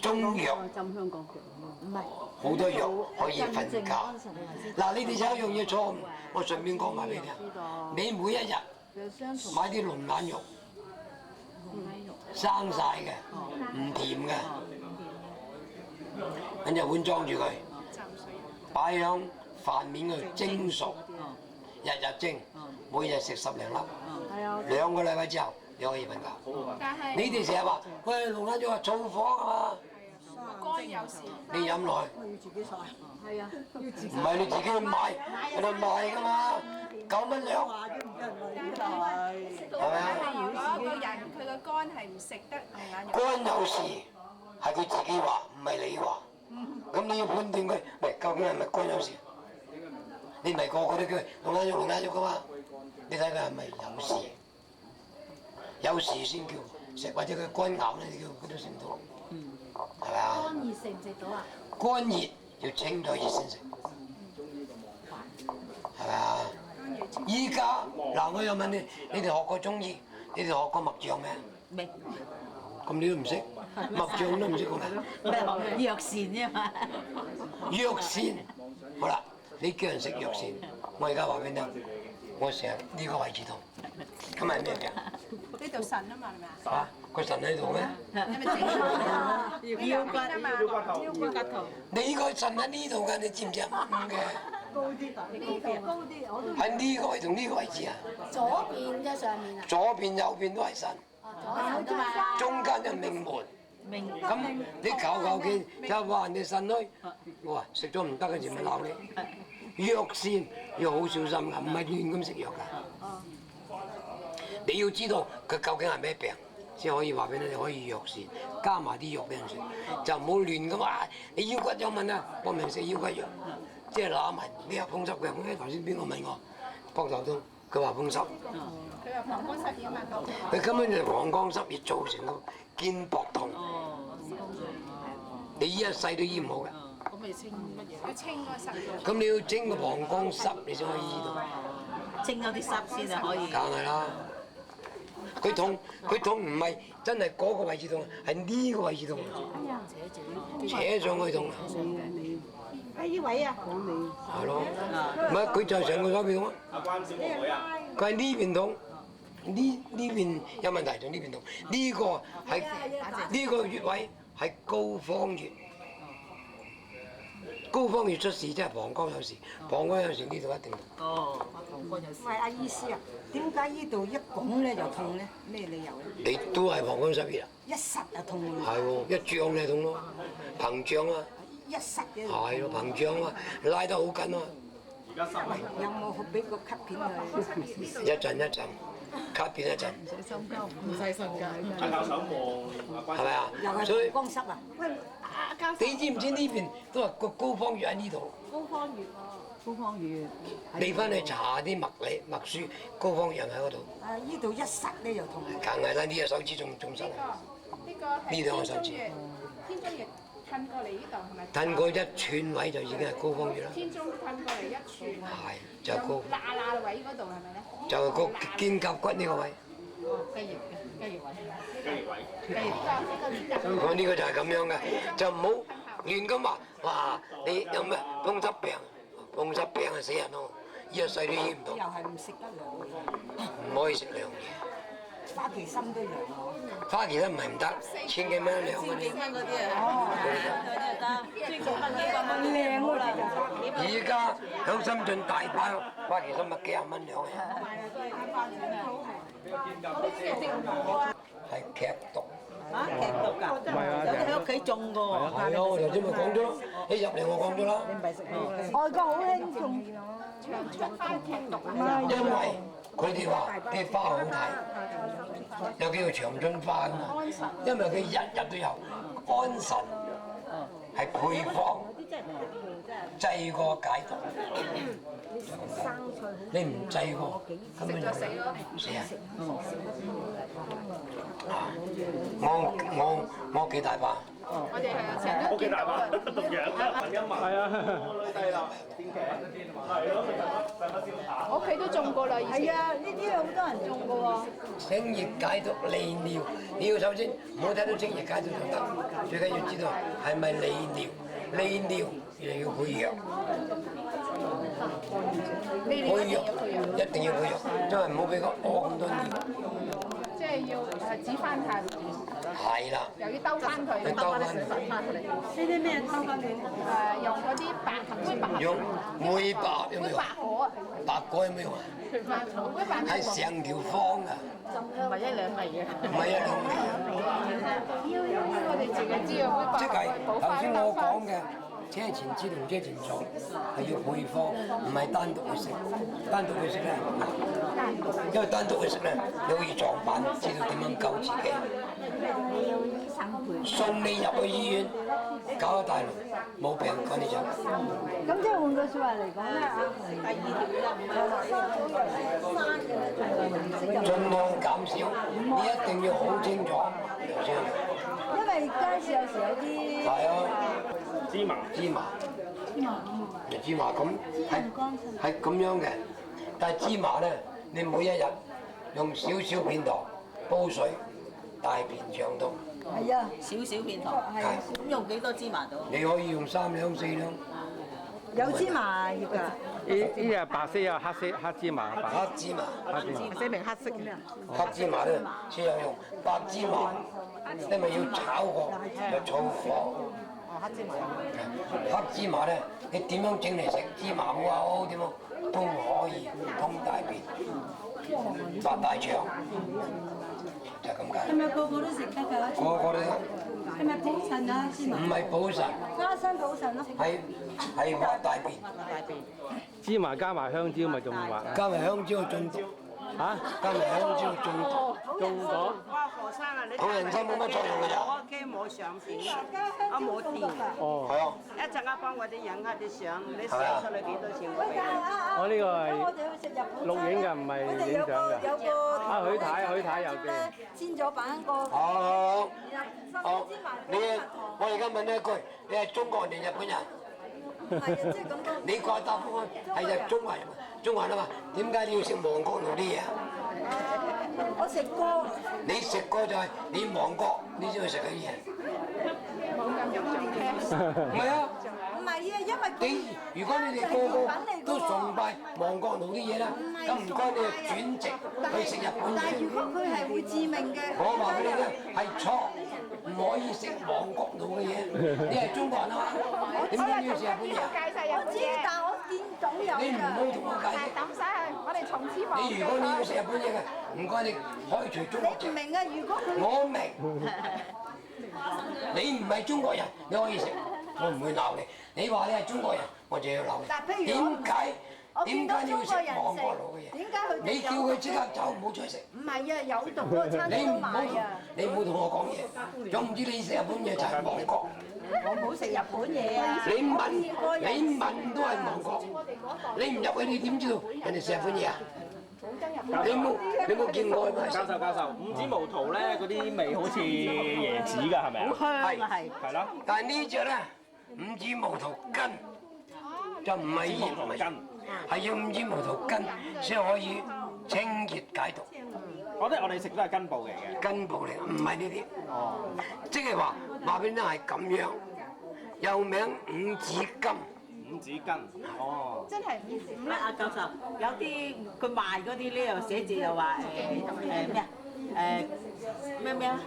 B: 中藥
C: 浸香港腳。
F: 唔係，
B: 好多藥可以瞓覺。嗱，你哋有一樣嘢錯誤，我順便講埋俾你聽。你每一日買啲龍眼肉，生晒嘅，唔甜嘅，揾隻碗裝住佢，擺響飯面嗰度蒸熟，日日蒸，每日食10零粒，2個禮拜之後你可以瞓覺。你哋成日話，喂，龍眼肉話燥火㗎嘛？
E: 肝有事。
B: 你飲落去，唔係你自己去買，喺度賣㗎嘛，9蚊兩，係咪啊？
E: 嗰個人佢個肝係唔食得龍眼肉。
B: 肝有事係佢自己話，唔係你話。咁你要判斷佢，喂，究竟係咪肝有事？你唔係個個都叫佢龍眼肉㗎嘛？你睇佢係咪有事？有事先叫食，或者佢肝癌咧，你叫佢都食唔到。係咪啊？
F: 肝熱食唔食到啊？
B: 肝熱要清咗熱先食，係咪啊？依家嗱，我又問你，你哋學過中醫，你哋學過脈象咩？
I: 未。
B: 咁你都唔識，脈象都唔識講咩？
I: 藥膳啫嘛。
B: 藥膳，好啦，你叫人食藥膳，我而家話俾你聽，我成日呢個位置痛，咁係咩病？
E: 呢度腎啊嘛，係咪啊？
B: 嚇，個腎喺度咩？
E: 你咪整啊？腰骨啊嘛，腰骨頭。
B: 你個腎喺呢度㗎，你知唔知啊？唔嘅。
F: 高啲，我都
B: 喺呢個位同呢個位置啊？
F: 左邊啫，上面啊。
B: 左邊右邊都係腎。中間就命門，咁你求其就話人哋腎虛，我話食咗唔得嘅時咪鬧你。藥膳要好小心㗎，唔係亂咁食藥㗎。你要知道佢究竟係咩病，先可以話俾你，可以藥膳加埋啲藥俾人食，就唔好亂咁話你腰骨有問啊，搏命食腰骨藥，即係揦埋你有風濕嘅。咁頭先邊個問我膊頭痛，佢話風濕。
E: 佢話膀胱濕熱啊嘛，
B: 佢根本就係膀胱濕熱造成個肩膊痛。你一世都醫唔好嘅。
E: 咁咪清乜嘢？要清嗰個濕。
B: 咁你要清個膀胱濕，你先可以醫到。
I: 清咗啲濕先就可以。
B: 梗係啦。佢痛唔係真係嗰個位置痛，係呢個位置痛。扯上去痛。
G: 喺呢位啊。
B: 係咯。唔係佢就係上個手邊痛啊。
A: 阿關小妹妹啊！
B: 佢係呢邊痛，呢邊有問題就呢邊痛。呢個係呢個穴位係膏肓穴。膏肓穴出事即係膀胱有事，膀胱有事呢度一定痛。
I: 哦，膀胱有事。
G: 喂，阿醫師啊，點解呢度一拱咧就痛咧？咩理由咧？
B: 你都係膀胱濕熱啊？
G: 一實就痛喎。
B: 係喎，一脹你就痛咯，膨脹啊！
G: 一實嘅。
B: 係咯，膨脹啊，拉得好緊啊！
G: 有冇俾個吸片佢？
B: 一陣，卡片一陣。
E: 唔使信㗎。
A: 阿教授望
B: 係咪啊？
G: 又
B: 所以
G: 係光濕啊！
B: 你知唔知呢邊都係個膏肓穴喺呢度？
F: 高方穴
I: 膏肓穴。
B: 你翻去查啲脈理脈書，膏肓穴喺嗰度。
G: 啊！呢度一實咧就痛。
B: 梗係啦，呢隻手指仲濕。
E: 呢個係天中穴，天中穴褪過嚟呢度係咪？
B: 褪過一寸位就已經係膏肓穴啦。
E: 天中褪過嚟一寸。
B: 係就係膏，
E: 罅位嗰度係咪咧？
B: 就係個肩胛骨呢個位。
E: 雞翼嘅雞翼位。
A: 雞翼位。
E: 雞翼呢個
B: 我呢個就係咁樣嘅，就唔好亂咁話。哇！你有咩風濕病？風濕病係死人咯，一世都醫唔到。
G: 又係唔食得涼嘢，
B: 唔可以食涼嘢。
G: 花旗參都涼喎。
B: 花旗參唔係唔得，千幾蚊兩嗰啲。
I: 嗰啲啊。
G: 靚喎，
B: 而家響深圳大把花旗參咪幾廿蚊兩嘅。係劇毒。
I: 嚇，劇毒㗎？有啲喺屋企種㗎喎。
B: 係咯，我頭先咪講咗咯，你入嚟我講咗啦。
F: 外國好興種，
E: 長出花劇毒啊！
B: 因為佢哋話啲花好睇，有叫做長春花㗎嘛。因為佢日日都有安神，係配方，製過解毒。你唔製過，根本就死咯。死啊！我幾大把，
E: 我哋係成日都見到啊。
A: 讀樣文一文，係啊，女帝啦，電劇，係咯，上乜燒茶？
E: 我屋企都種過啦，以前。
F: 係啊，呢啲好多人種嘅喎。
B: 清熱解毒利尿，你要首先唔好睇到清熱解毒就得，最緊要知道係咪利尿，利尿又要配藥，配藥一定要配藥，因為唔好俾佢屙咁多尿。
E: 即係要指翻佢，
B: 係啦，
E: 又要兜翻佢，兜翻啲水分翻嚟。
G: 呢啲咩偷翻佢？
E: 用嗰啲白灰白
B: 用灰白有冇用？
E: 白果啊，
B: 白果有冇用啊？
E: 灰白
B: 係成條方㗎，
I: 唔係一兩味嘅。
B: 唔係一兩味。
E: 我哋自己知啊，灰白
B: 即係
E: 補翻
B: 頭先我
E: 兜翻。
B: 講嘅車前脂同車前爽係要配方，唔係單獨去食。單獨去食咧，因為單獨去食咧，你好易撞板，知道點樣救自己。送你入去醫院，搞一大輪，冇病趕你走。
F: 咁即係換句説話嚟講咧，第二條啦，唔係話生好藥生嘅咧，
B: 盡量減少，你一定要好清楚頭先。
F: 因為街市有時有啲
B: 係啊，
A: 芝麻，
B: 芝麻咁係咁樣嘅，但係芝麻咧，你每一日用少少片糖煲水，大便暢通。
F: 係啊，
I: 少少片糖，
B: 係
I: 咁用幾多芝麻到？
B: 你可以用3兩4兩。
F: 有芝麻葉㗎。
J: 呢隻白色有黑色黑芝麻，
B: 黑芝麻，
I: 寫明黑色嘅。
B: 黑芝麻咧先有用，白芝麻因為要炒過，又燥火。
I: 黑芝麻。
B: 黑芝麻咧，你點樣整嚟食？芝麻糊啊，好點樣都可以通大便、發大腸，就係咁解。
G: 係咪個個都食得㗎？
B: 個個都得。
G: 係咪補腎啊？芝麻？
B: 唔係補腎，
F: 加薪補腎咯。
B: 係滑大便。
J: 芝麻加埋香蕉咪仲滑。
B: 加埋香蕉中毒。
J: 嚇？
B: 加埋香蕉中毒。
J: 中咗。
K: 哇，何生啊，你
B: 對人生冇乜作用㗎咋。
K: 我驚冇相片，我冇電。
J: 哦。
B: 係啊。
K: 一陣間幫我哋影下啲相，你寫出嚟幾多錢我俾你？
J: 我呢個係
F: 我哋去食日本
J: 錄影㗎，唔係影相㗎。
F: 有個
J: 啊，許太有嘅。
F: 煎咗版個。
B: 好。好。我而家問你一句，你係中國人定日本人？
F: 係啊，即係咁多。
B: 你個答案係中華人，中華人啊嘛？點解你要食亡國奴啲嘢啊？
F: 我食過。
B: 你食過就係你亡國，你先去食嗰啲嘢。
E: 冇咁容易嘅。
B: 唔係啊。
F: 唔係啊，因為
B: 你如果你哋個個都崇拜亡國奴啲嘢啦，咁唔該你轉籍去食日本
F: 但係如
B: 嘢。
F: 果佢係會致命嘅，
B: 我話俾你聽係錯，唔可以食亡國奴嘅嘢。你係中國人啊嘛，點解要食日本嘢？
F: 我知，但我見到有㗎。
B: 你唔好同我解釋。
E: 抌晒去，我哋從此忘記
B: 你如果你要食日本嘢嘅，唔該你開除中國籍。
F: 你唔明啊？如果佢
B: 我明，你唔係中國人，你可以食，我唔會鬧你。你話你係中國人，我就要鬧你。點解？點解你要食亡國奴嘅嘢？
F: 點解佢？
B: 你叫佢即刻走，唔好再食。
F: 唔係啊，有毒嗰個餐廳都買啊。
B: 你唔好同我講嘢，總唔知你食日本嘢就係亡國。
F: 我冇食日本嘢啊。
B: 你問都係亡國。你唔入去，你點知道人哋食日本嘢啊？你冇見過咩？
A: 教授，五指毛桃咧嗰啲味好似椰子㗎，係咪啊？
I: 香啊係。
A: 係咯。
B: 但係呢隻咧，五指毛桃根就唔係葉，唔係根，係要五指毛桃根先可以清熱解毒。
A: 我哋食都係根部嚟嘅。
B: 根部嚟，唔係呢啲。哦。即係話俾你聽係咁樣，又名五指根。
A: 五指根。哦。
E: 真係唔食。
I: 阿教授，有啲佢賣嗰啲咧又寫住又話咩啊？咩啊？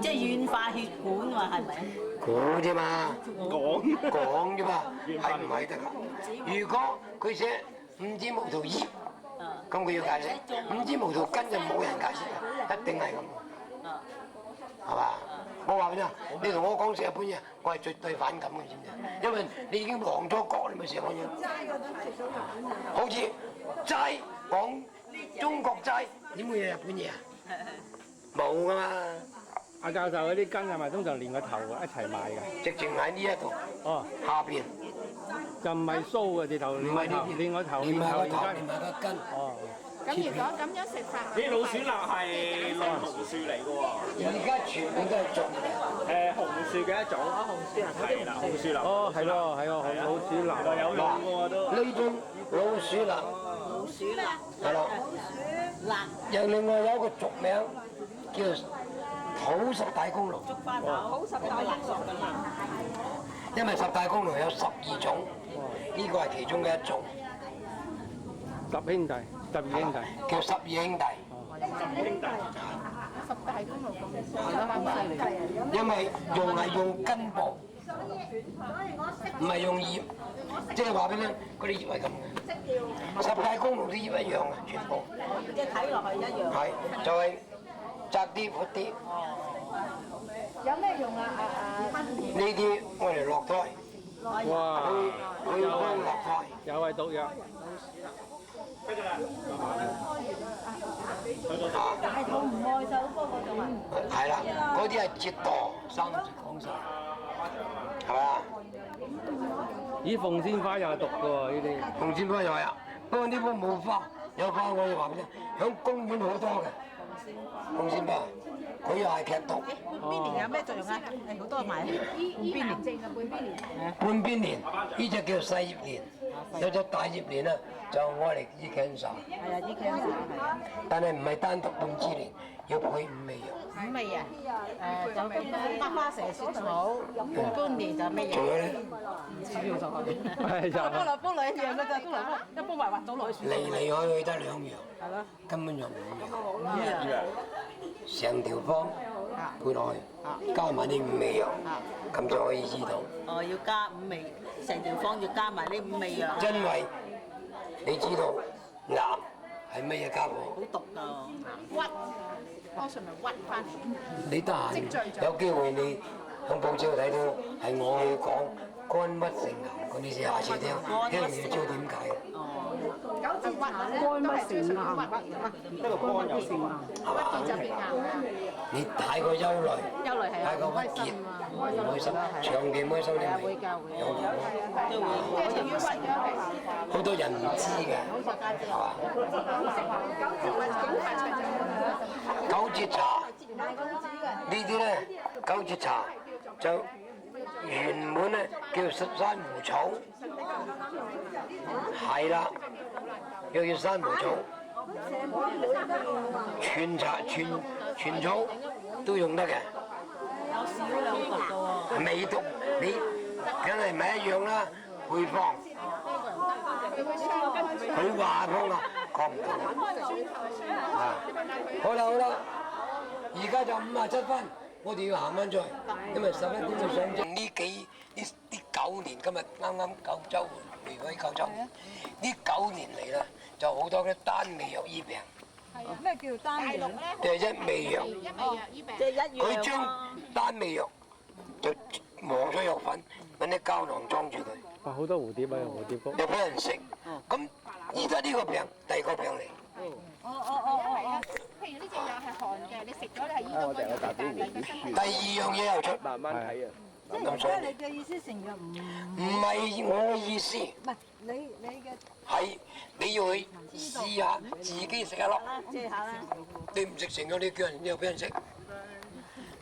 I: 即係軟化血管喎，係咪？
B: 估啫嘛，講啫嘛，係唔係得㗎？如果佢寫五指毛桃葉，咁佢要解釋；五指毛桃根就冇人解釋嘅，一定係咁，係嘛？我話俾你聽，你同我講食日本嘢，我係絕對反感嘅，知唔知？因為你已經亡咗國，你咪食日本嘢。好似齋講中國齋，點會有日本嘢啊？冇㗎嘛。
J: 阿教授嗰啲根係咪通常連個頭一齊賣㗎？
B: 直情喺呢一度，
J: 哦，
B: 下邊
J: 就唔係鬚嘅，直頭連個頭，連個頭，
B: 連埋個頭，
J: 連
B: 連埋個根。
J: 哦。
E: 咁如果咁樣食法，
A: 啲老鼠蠟係綠毛樹嚟㗎喎。
B: 而家全部都係種嘅。
A: 紅樹樹嘅一種。係啦，紅樹林。
J: 哦，係喎，係喎，老鼠林
A: 有用嘅喎都。
B: 呢種老鼠林，
I: 老鼠啦，
B: 係啦。
I: 辣
B: 又另外有一個俗名叫土十大公路，
I: 竹花頭，十大辣索嘅嘛。
B: 因為十大公路有12種，呢個係其中嘅一種，
J: 十兄弟，十二兄弟。
B: 叫12兄弟。
E: 十大公路咁犀利。
B: 因為用根部，唔係用葉，即係話俾你聽，嗰啲葉係咁嘅。十大公路啲葉一樣嘅，全部。
I: 即係睇落去一樣。
B: 係，就係窄啲闊啲。
F: 有咩用啊？
B: 呢啲我哋落胎，
J: 哇！
B: 佢幫落胎。
J: 有係毒藥。
F: 大肚唔愛手嗰個就話。
B: 係啦，嗰啲係折墮，生字講晒，係咪啊？
J: 咦，鳳仙花又係毒嘅喎，呢啲。
B: 鳳仙花又係啊，不過呢棵冇花，有花我哋話俾你聽，響公園好多嘅鳳仙花，佢又係劇毒。
I: 半邊蓮有咩作用啊？誒好多人買。半邊蓮正啊，半邊蓮。
B: 半邊蓮呢只叫細葉蓮，有隻大葉蓮啊，就愛嚟醫 cancer。
I: 係啊，醫 cancer。
B: 但係唔係單獨半支蓮，要配5味藥。
I: 五味啊？就咁百花蛇舌草，半邊蓮就咩嘢？
B: 仲有咧？
I: 唔知叫做。
J: 係就
I: 煲來煲兩樣嘅咋，煲來煲，一煲埋滑倒落去。
B: 嚟嚟去去得2樣，
I: 係咯。
B: 根本就5樣。
I: 五樣。
B: 成條方配落去，加埋啲5味藥，咁就可以醫到。
I: 哦，要加5味，成條方要加埋呢5味藥。
B: 因為你知道癌係乜嘢家伙？
I: 好毒㗎，屈，多數咪屈翻嚟。
B: 你得閒有機會你響報紙度睇到係我去講肝鬱成癌，咁你試下次聽，聽完你知道點解嘅。
F: 九節茶咧，
E: 肝不成癌，
A: 一個肝有成癌。
B: 你太過憂慮，太過鬱結，唔開心，長期唔開心你咪有好多人唔知嘅，係嘛？九節茶呢啲咧，九節茶就原本咧叫珊瑚草，係啦，又叫珊瑚草。全草都用得嘅。
I: 有少量毒㗎喎。
B: 味毒你梗係唔係一樣啦？配方佢話方啊，講唔到。啊，好啦，而家就57分，我哋要行翻出去，因為11點就上正。呢9年，今日啱啱9週，回歸9週，呢9年嚟啦，就好多嘅單味藥醫病。
F: 咩叫單味？
B: 就係一味藥，
I: 即係一樣。
B: 佢將單味藥就磨咗藥粉，揾啲膠囊裝住佢，
J: 哇，好多蝴蝶啊，蝴蝶谷。
B: 又俾人食。咁而家呢個病，第二個病嚟。
E: 譬如呢隻藥係寒嘅，你食咗你係醫到嗰樣，但係個身體。
B: 第2樣嘢又出，
A: 慢慢睇啊。
F: 即係而家你嘅意思成日
B: 唔係我嘅意思，
F: 唔係你嘅
B: 係你要去試下自己食一粒。
I: 即係下啦。
B: 你唔食成個，你叫人又俾人食，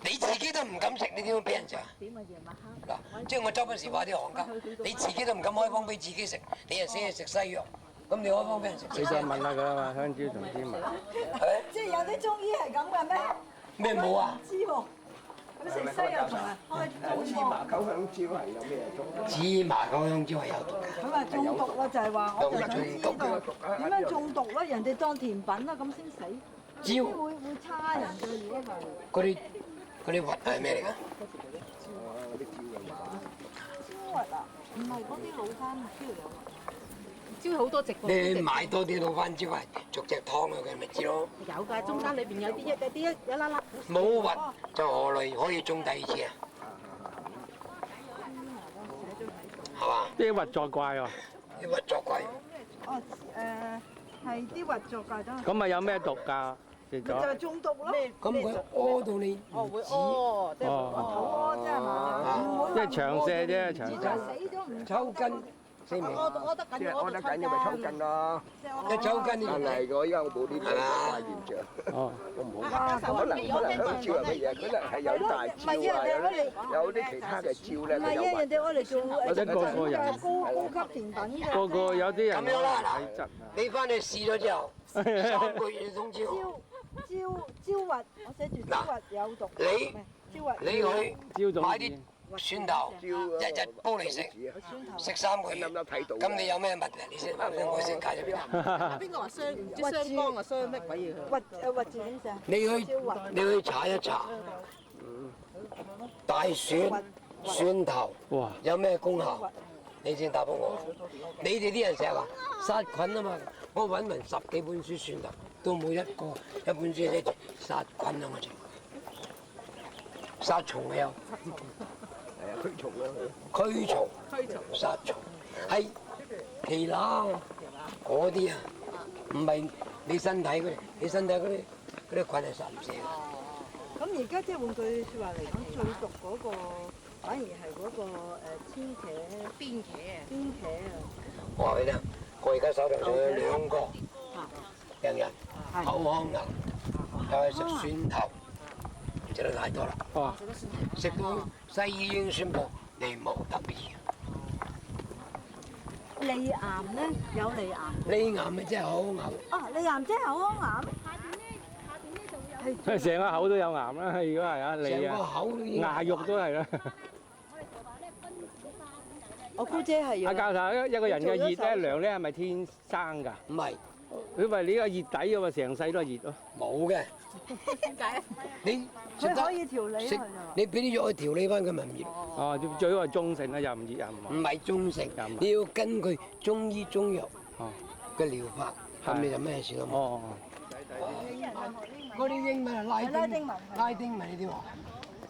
B: 你自己都唔敢食，你點樣俾人食啊？
I: 點啊？夜晚黑。
B: 嗱，即係我周不時話啲行家，你自己都唔敢開方俾自己食，你又死去食西藥，咁你開方俾人食？
J: 你再問下佢啊嘛，香蕉同芝麻。
B: 係咪？
F: 即係有啲中醫係咁嘅咩？
B: 咩冇啊？
F: 唔知喎，咁食西藥同埋開中藥。
D: 9香蕉係有咩毒？
B: 芝麻9香蕉係有毒嘅。
F: 佢話中毒咯，就係話我就想知道點樣中毒咯？人哋當甜品啦，咁先死。
B: 蕉
F: 會差人嘅，如果係。
B: 嗰啲核係咩嚟㗎？
F: 核啊，唔係嗰啲老番椒有。
E: 招好多隻
B: 你買多啲老番椒係逐隻劏佢，咪知咯。
I: 有㗎，中間裏邊有啲一粒粒。
B: 冇核就何來可以種第2次啊？係嘛？
J: 啲核作怪喎。
B: 啲核作怪。
F: 哦，係啲核作怪都。
J: 咁咪有咩毒㗎？食咗。
F: 就係中毒咯。
B: 咁佢屙到你
I: 會屙，即係
F: 肚屙啫係嘛？唔會話
J: 即係長瀉啫，長
F: 死
J: 瀉。
F: 咗唔
B: 抽筋4名。
G: 屙得緊，
D: 屙得緊，你咪抽筋咯。
B: 一抽筋
D: 但係我依家我冇呢啲大現象，我唔好。可能香蕉係乜嘢？可能係有大蕉啊，有啲其他嘅蕉咧。
F: 唔係啊，人哋攞嚟做
J: 或者個個人
F: 高級甜品嘅。
J: 個有啲人
B: 咁樣啦，
J: 體質啊。
B: 你翻去試咗之後，3個月通宵。
F: 椒核，我寫住椒核有毒。
B: 你去買啲蒜頭，日日煲嚟食3個月。咁你有咩問題？你先話俾我先解釋俾你。
E: 邊個話傷？唔知傷光啊，傷乜鬼嘢佢？
F: 核字點寫？
B: 你去查一查，大蒜頭有咩功效？你先答覆我。你哋啲人成日話殺菌啊嘛，我揾埋10幾本書蒜頭，都冇一本書寫住殺菌兩個字。殺蟲嘅有，
D: 係啊，驅蟲啦，
B: 驅蟲、殺蟲係其他嗰啲啊，唔係你身體嗰啲，你身體嗰啲菌係殺唔死嘅。
F: 咁而家即係換句説話嚟講，最毒嗰個反而係嗰個千茄、
E: 邊茄啊？
F: 邊茄啊！
B: 我話你聽，我而家手頭上有2個病人，口腔癌，又係食蒜頭。食得太多啦，食到西醫已經宣布你冇得醫。
F: 脷癌咧有脷癌。
B: 脷癌咪真係口腔癌。
F: 啊，脷癌即係口腔癌。
J: 成個口都有癌啦，如果係啊，脷啊，牙肉都係啦。
F: 我姑姐係。
J: 阿教授，一個人嘅熱咧涼咧係咪天生㗎？
B: 唔係，
J: 因為你個熱底嘅喎，成世都係熱咯。
B: 冇嘅。
E: 點解？
B: 你
F: 佢可以調理佢。
B: 你俾啲藥去調理翻佢咪唔熱？
J: 哦，最好係中性啦，又唔熱又唔寒。
B: 唔係中性，你要根據中醫中藥嘅療法，咁你就咩事都冇。
J: 哦。
B: 嗰啲英文係拉丁文呢啲喎，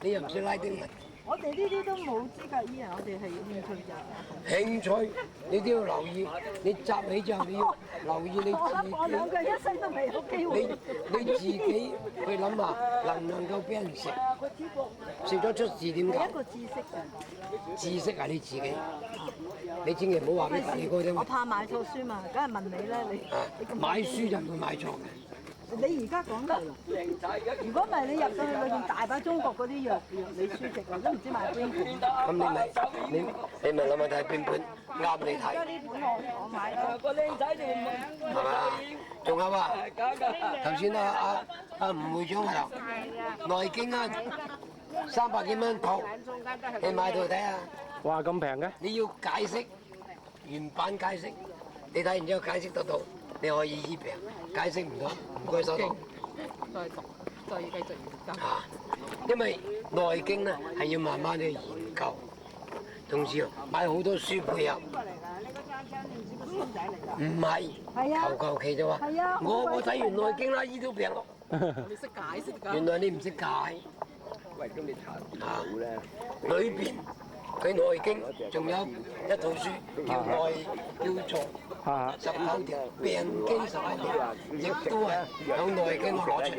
B: 你又唔識拉丁文？
F: 我哋呢啲都冇資格醫人，我哋係興趣咋。
B: 興趣，你都要留意。你集起之後，你要留意你自己。
F: 我兩個一生都未有機會。
B: 你自己去諗下，能唔能夠俾人食？食咗出事點解？
F: 一個知識嘅。
B: 知識係你自己，你千祈唔好話俾第二個聽。
F: 我怕買錯書嘛，梗係問你啦，你。
B: 買書就唔會買錯嘅。
F: 你而家講得，如果唔係你入到去裏邊大把中國嗰啲藥理書籍，我都唔知買邊本。
B: 咁你咪諗下睇邊本啱你睇。
F: 呢本我買啦。個靚仔條名。
B: 係嘛？仲有啊，頭先阿吳會長話《內經》啊，300幾蚊套，你買套睇下。
J: 哇，咁平嘅？
B: 你要解釋原版解釋，你睇完之後解釋得到，你可以醫病。解釋唔到，唔該收到。
E: 再讀，再繼續研究。
B: 因為《內經》咧係要慢慢去研究，同時買好多書配合。唔係，求其就話。我睇完《內經》啦，醫到病咯。
E: 你識解釋㗎？
B: 原來你唔識解。
D: 喂，咁你查到咧？
B: 裏邊佢《內經》仲有一套書叫做19條病經19條，亦都係有《內經》攞出嚟。